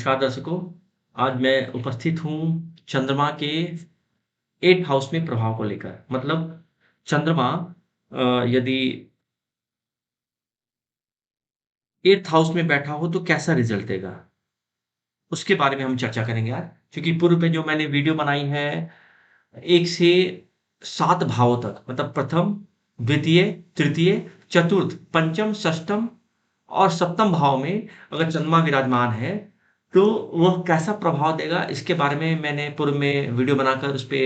नमस्कार दर्शकों, आज मैं उपस्थित हूँ चंद्रमा के 8th हाउस में प्रभाव को लेकर। मतलब चंद्रमा यदि 8th हाउस में बैठा हो तो कैसा रिज़ल्ट देगा? उसके बारे में हम चर्चा करेंगे आज। क्योंकि पूर्व में जो मैंने वीडियो बनाई है 1 से 7 भावों तक, मतलब प्रथम, द्वितीय, तृतीय, चतुर्थ, पंचम, षष्ठम और सप्तम भाव में अगर चंद्रमा विराजमान है, तो वह कैसा प्रभाव देगा, इसके बारे में मैंने पूर्व में वीडियो बनाकर उसपे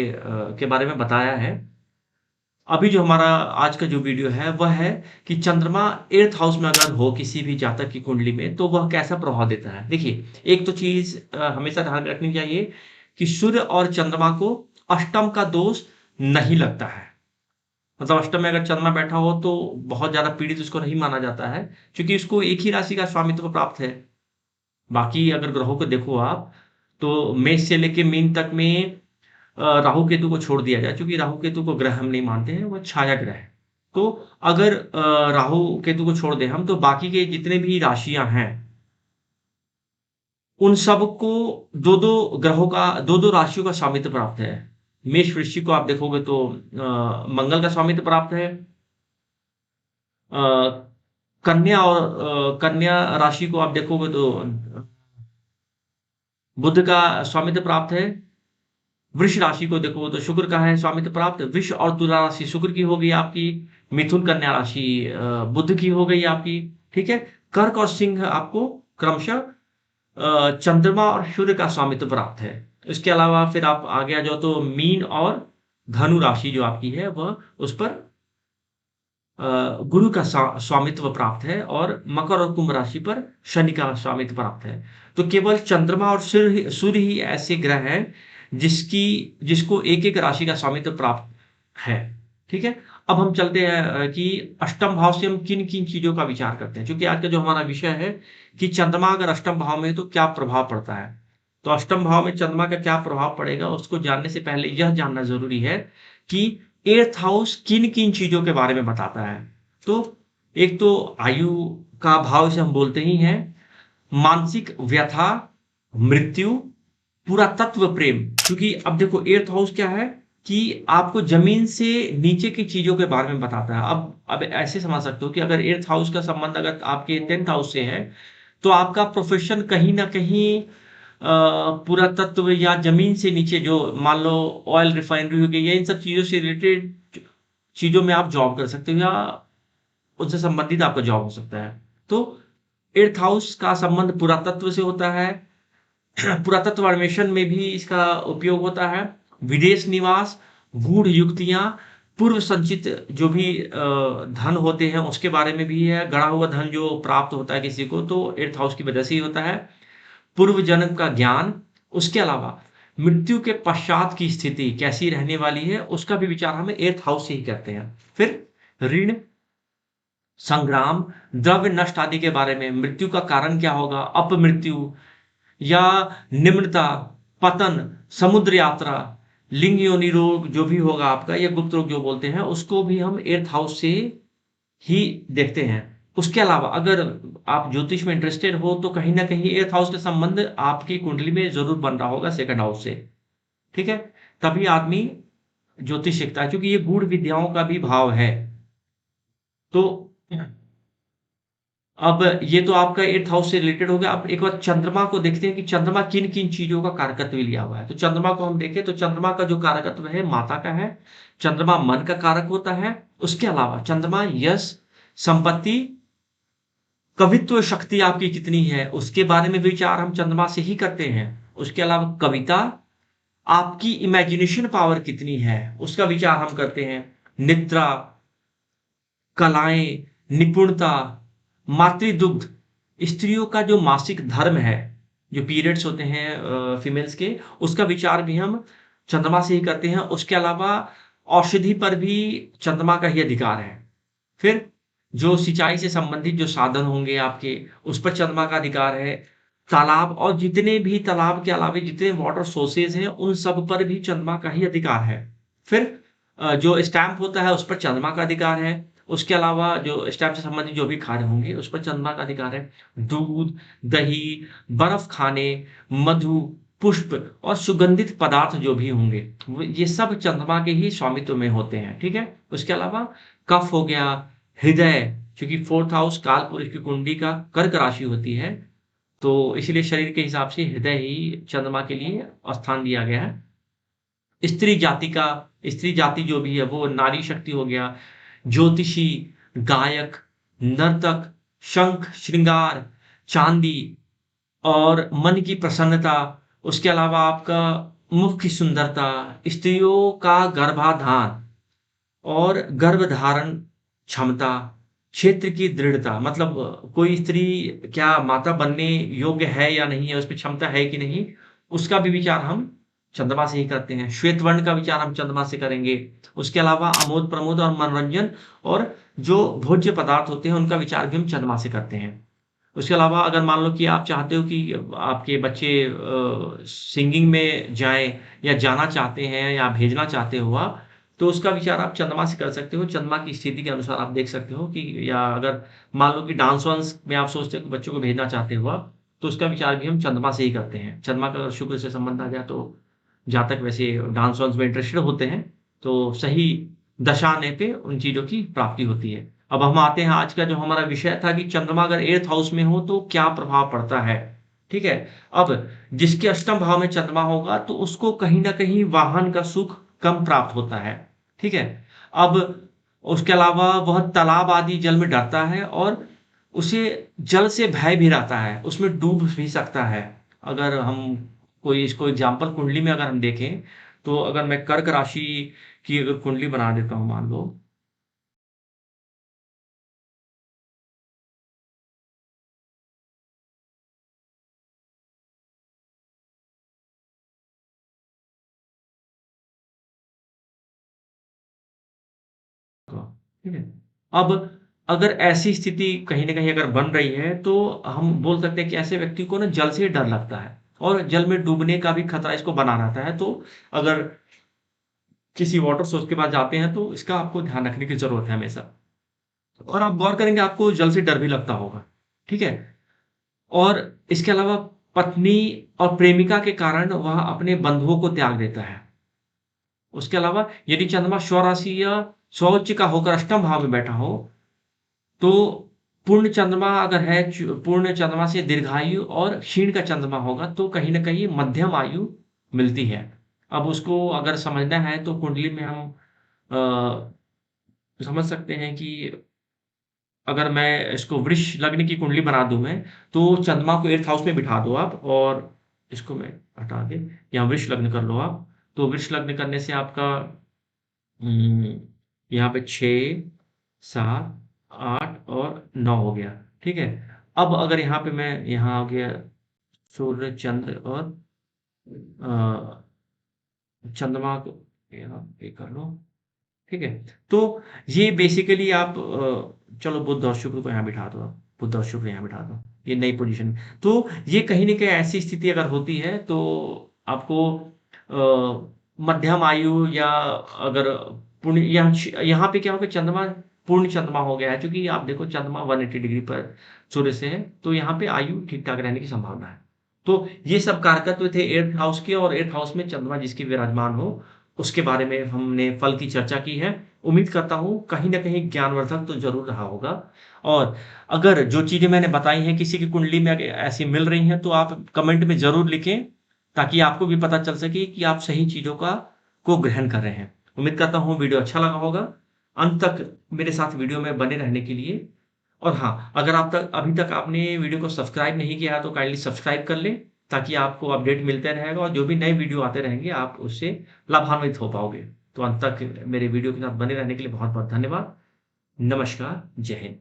के बारे में बताया है। अभी जो हमारा आज का जो वीडियो है, वह है कि चंद्रमा 8th हाउस में अगर हो किसी भी जातक की कुंडली में, तो वह कैसा प्रभाव देता है। देखिए, एक तो चीज़ हमेशा ध्यान में रखनी चाहिए कि सूर्य और चंद्रमा को अष्टम का दोष नहीं लगता है। मतलब अष्टम में अगर चंद्रमा बैठा हो तो बहुत ज़्यादा पीड़ित उसको नहीं माना जाता है, क्योंकि उसको एक ही राशि का स्वामित्व प्राप्त है। बाकी अगर ग्रहों को देखो आप, तो मेष से लेके मीन तक में राहु केतु को छोड़ दिया जाए, क्योंकि राहु केतु को ग्रह हम नहीं मानते हैं, वह छाया ग्रह है। तो अगर राहु केतु को छोड़ दें हम, तो बाकी के जितने भी राशियां हैं, उन सबको दो दो ग्रहों का, दो दो राशियों का स्वामित्व प्राप्त है। मेष वृश्चिक को आप देखोगे तो मंगल का स्वामित्व प्राप्त है। अ, कन्या और कन्या राशि को आप देखोगे तो बुध का स्वामित्व प्राप्त है। वृष राशि को देखो तो शुक्र का है स्वामित्व प्राप्त। वृष और तुला राशि शुक्र की हो गई आपकी। मिथुन कन्या राशि बुध की हो गई आपकी। ठीक है। कर्क और सिंह आपको क्रमशः चंद्रमा और सूर्य का स्वामित्व प्राप्त है। इसके अलावा फिर आप आगे आ जाओ तो मीन और धनु राशि जो आपकी है, वह उस पर गुरु का स्वामित्व प्राप्त है, और मकर और कुंभ राशि पर शनि का स्वामित्व प्राप्त है। तो केवल चंद्रमा और सूर्य ही ऐसे ग्रह हैं जिसकी जिसको एक एक राशि का स्वामित्व प्राप्त है। ठीक है। अब हम चलते हैं कि अष्टम भाव से हम किन किन चीजों का विचार करते हैं, क्योंकि आज का जो हमारा विषय है कि चंद्रमा अगर अष्टम भाव में है तो क्या प्रभाव पड़ता है। तो अष्टम भाव में चंद्रमा का क्या प्रभाव पड़ेगा, उसको जानने से पहले यह जानना जरूरी है कि 8th हाउस किन किन चीजों के बारे में बताता है। तो एक तो आयु का भाव इसे हम बोलते ही हैं, मानसिक व्यथा, मृत्यु, पुरातत्व प्रेम। क्योंकि अब देखो 8th हाउस क्या है कि आपको जमीन से नीचे की चीजों के बारे में बताता है। अब ऐसे समझ सकते हो कि अगर 8th हाउस का संबंध अगर आपके 10th हाउस से है, तो आपका प्रोफेशन कहीं ना कहीं पुरातत्व या जमीन से नीचे, जो मान लो ऑयल रिफाइनरी हो गई या इन सब चीजों से रिलेटेड चीजों में आप जॉब कर सकते हो, या उनसे संबंधित आपका जॉब हो सकता है। तो 8th हाउस का संबंध पुरातत्व से होता है। पुरातत्व अन्वेषण में भी इसका उपयोग होता है। विदेश निवास, गूढ़ युक्तियां, पूर्व संचित जो भी धन होते हैं उसके बारे में भी है। गड़ा हुआ धन जो प्राप्त होता है किसी को, तो 8th हाउस की वजह से ही होता है। पूर्व जन्म का ज्ञान, उसके अलावा मृत्यु के पश्चात की स्थिति कैसी रहने वाली है, उसका भी विचार हमें 8th हाउस से ही करते हैं। फिर ऋण, संग्राम, द्रव्य नष्ट आदि के बारे में, मृत्यु का कारण क्या होगा, अपमृत्यु या निम्नता, पतन, समुद्र यात्रा, लिंग योनि रोग जो भी होगा आपका, या गुप्त रोग जो बोलते हैं, उसको भी हम 8th हाउस से ही देखते हैं। उसके अलावा अगर आप ज्योतिष में इंटरेस्टेड हो, तो कहीं ना कहीं 8th हाउस का संबंध आपकी कुंडली में जरूर बन रहा होगा 2nd हाउस से। ठीक है। तभी आदमी ज्योतिष सीखता है, क्योंकि ये गूढ़ विद्याओं का भी भाव है। तो अब ये तो आपका 8th हाउस से रिलेटेड हो गया। अब एक बार चंद्रमा को देखते हैं कि चंद्रमा किन किन चीजों का कारकत्व लिया हुआ है। तो चंद्रमा को हम देखें तो चंद्रमा का जो कारकत्व है माता का है। चंद्रमा मन का कारक होता है। उसके अलावा चंद्रमा यश, संपत्ति, कवित्व शक्ति आपकी कितनी है, उसके बारे में विचार हम चंद्रमा से ही करते हैं। उसके अलावा कविता, आपकी इमेजिनेशन पावर कितनी है, उसका विचार हम करते हैं। निद्रा, कलाएं, निपुणता, मातृदुग्ध, स्त्रियों का जो मासिक धर्म है, जो पीरियड्स होते हैं फीमेल्स के, उसका विचार भी हम चंद्रमा से ही करते हैं। उसके अलावा औषधि पर भी चंद्रमा का ही अधिकार है। फिर जो सिंचाई से संबंधित जो साधन होंगे आपके, उस पर चंद्रमा का अधिकार है। तालाब और जितने भी तालाब के अलावा जितने वाटर सोर्सेज हैं, उन सब पर भी चंद्रमा का ही अधिकार है। फिर जो स्टैंप होता है उस पर चंद्रमा का अधिकार है। उसके अलावा जो स्टैम्प से संबंधित जो भी कार्य होंगे, उस पर चंद्रमा का अधिकार है। दूध, दही, बर्फ खाने, मधु, पुष्प और सुगंधित पदार्थ जो भी होंगे, ये सब चंद्रमा के ही स्वामित्व में होते हैं, ठीक है? उसके अलावा कफ हो गया, हृदय, क्योंकि 4th हाउस कालपुरुष की कुंडली का कर्क राशि होती है, तो इसीलिए शरीर के हिसाब से हृदय ही चंद्रमा के लिए स्थान दिया गया है। स्त्री जाति जो भी है वो नारी शक्ति हो गया, ज्योतिषी, गायक, नर्तक, शंख, श्रृंगार, चांदी और मन की प्रसन्नता, उसके अलावा आपका मुख की सुंदरता, स्त्रियों का गर्भाधान और गर्भधारण क्षमता, क्षेत्र की दृढ़ता, मतलब कोई स्त्री क्या माता बनने योग्य है या नहीं है, उसमें क्षमता है कि नहीं, उसका भी विचार हम चंद्रमा से ही करते हैं। श्वेत वर्ण का विचार हम चंद्रमा से करेंगे। उसके अलावा अमोद प्रमोद और मनोरंजन और जो भोज्य पदार्थ होते हैं उनका विचार भी हम चंद्रमा से करते हैं। उसके अलावा अगर मान लो कि आप चाहते हो कि आपके बच्चे सिंगिंग में जाएं या जाना चाहते हैं या भेजना चाहते हो आप, तो उसका विचार आप चंद्रमा से कर सकते हो। चंद्रमा की स्थिति के अनुसार आप देख सकते हो कि, या अगर मान लो कि डांस वांस में आप सोचते हो कि बच्चों को भेजना चाहते हो आप, तो उसका विचार भी हम चंद्रमा से ही करते हैं। चंद्रमा का अगर शुक्र से संबंध आ जाए तो जातक वैसे डांस वांस में इंटरेस्टेड होते हैं, तो सही दशा आने पे उन चीज़ों की प्राप्ति होती है। अब हम आते हैं, आज का जो हमारा विषय था कि चंद्रमा अगर 8th हाउस में हो तो क्या प्रभाव पड़ता है, ठीक है? अब जिसके अष्टम भाव में चंद्रमा होगा तो उसको कहीं न कहीं वाहन का सुख कम प्राप्त होता है, ठीक है? अब उसके अलावा वह तालाब आदि जल में डरता है और उसे जल से भय भी रहता है, उसमें डूब भी सकता है। अगर हम कोई इसको एग्ज़ाम्पल कुंडली में अगर हम देखें, तो अगर मैं कर्क राशि की अगर कुंडली बना देता हूँ मान लो, तो ठीक है? अब अगर ऐसी स्थिति कहीं न कहीं अगर बन रही है, तो हम बोल सकते हैं कि ऐसे व्यक्ति को ना जल से डर लगता है और जल में डूबने का भी खतरा इसको बना रहता है। तो अगर किसी वाटर सोर्स के पास जाते हैं, तो इसका आपको ध्यान रखने की ज़रूरत है हमेशा। और आप गौर करेंगे आपको जल से डर भी लगता होगा, ठीक है? और इसके अलावा पत्नी और प्रेमिका के कारण वह अपने बंधुओं को त्याग देता है। उसके अलावा यदि चंद्रमा स्वराशि या स्वउच्च का होकर अष्टम भाव में बैठा हो, तो पूर्ण चंद्रमा अगर है, पूर्ण चंद्रमा से दीर्घायु और क्षीण का चंद्रमा होगा तो कहीं न कहीं मध्यम आयु मिलती है। अब उसको अगर समझना है तो कुंडली में हम समझ सकते हैं कि अगर मैं इसको वृष लग्न की कुंडली बना दूँ मैं, तो चंद्रमा को 8th हाउस में बिठा दो आप और इसको मैं हटा के यहाँ वृष लग्न कर लो आप। तो वृष लग्न करने से आपका उम, यहाँ पे 6, 7, 8 और 9 हो गया, ठीक है? अब अगर यहाँ पे मैं यहाँ आ गया सूर्य, चंद्र और अ, चंद्रमा को यहाँ पे कर लो, ठीक है? तो ये बेसिकली आप चलो बुध और शुक्र को यहाँ बिठा दो आप, बुध और शुक्र यहाँ बिठा दो, ये नई पोज़ीशन। तो ये कहीं न कहीं ऐसी स्थिति अगर होती है तो आपको मध्यम आयु या अगर पूर्ण यहाँ पे क्या होगा, चंद्रमा पूर्ण चंद्रमा हो गया है, क्योंकि आप देखो चंद्रमा 180 डिग्री पर सूर्य से है, तो यहाँ पे आयु ठीक-ठाक रहने की संभावना है। तो ये सब कारकत्व थे 8th हाउस के, और 8th हाउस में चंद्रमा जिसके विराजमान हो, उसके बारे में हमने फल की चर्चा की है। उम्मीद करता हूँ कहीं न कहीं ज्ञानवर्धक तो ज़रूर रहा होगा। और अगर जो चीज़ें मैंने बताई हैं किसी की कुंडली में ऐसी मिल रही हैं, तो आप कमेंट में ज़रूर लिखें, ताकि आपको भी पता चल सके कि आप सही चीज़ों को ग्रहण कर रहे हैं। उम्मीद करता हूँ वीडियो अच्छा लगा होगा। अंत तक मेरे साथ वीडियो में बने रहने के लिए, और हाँ, अगर आप तक अभी तक आपने वीडियो को सब्सक्राइब नहीं किया है तो काइंडली सब्सक्राइब कर लें, ताकि आपको अपडेट मिलते रहेगा और जो भी नए वीडियो आते रहेंगे आप उससे लाभान्वित हो पाओगे। तो अंत तक मेरे वीडियो के साथ बने रहने के लिए बहुत-बहुत धन्यवाद। नमस्कार, जय हिंद।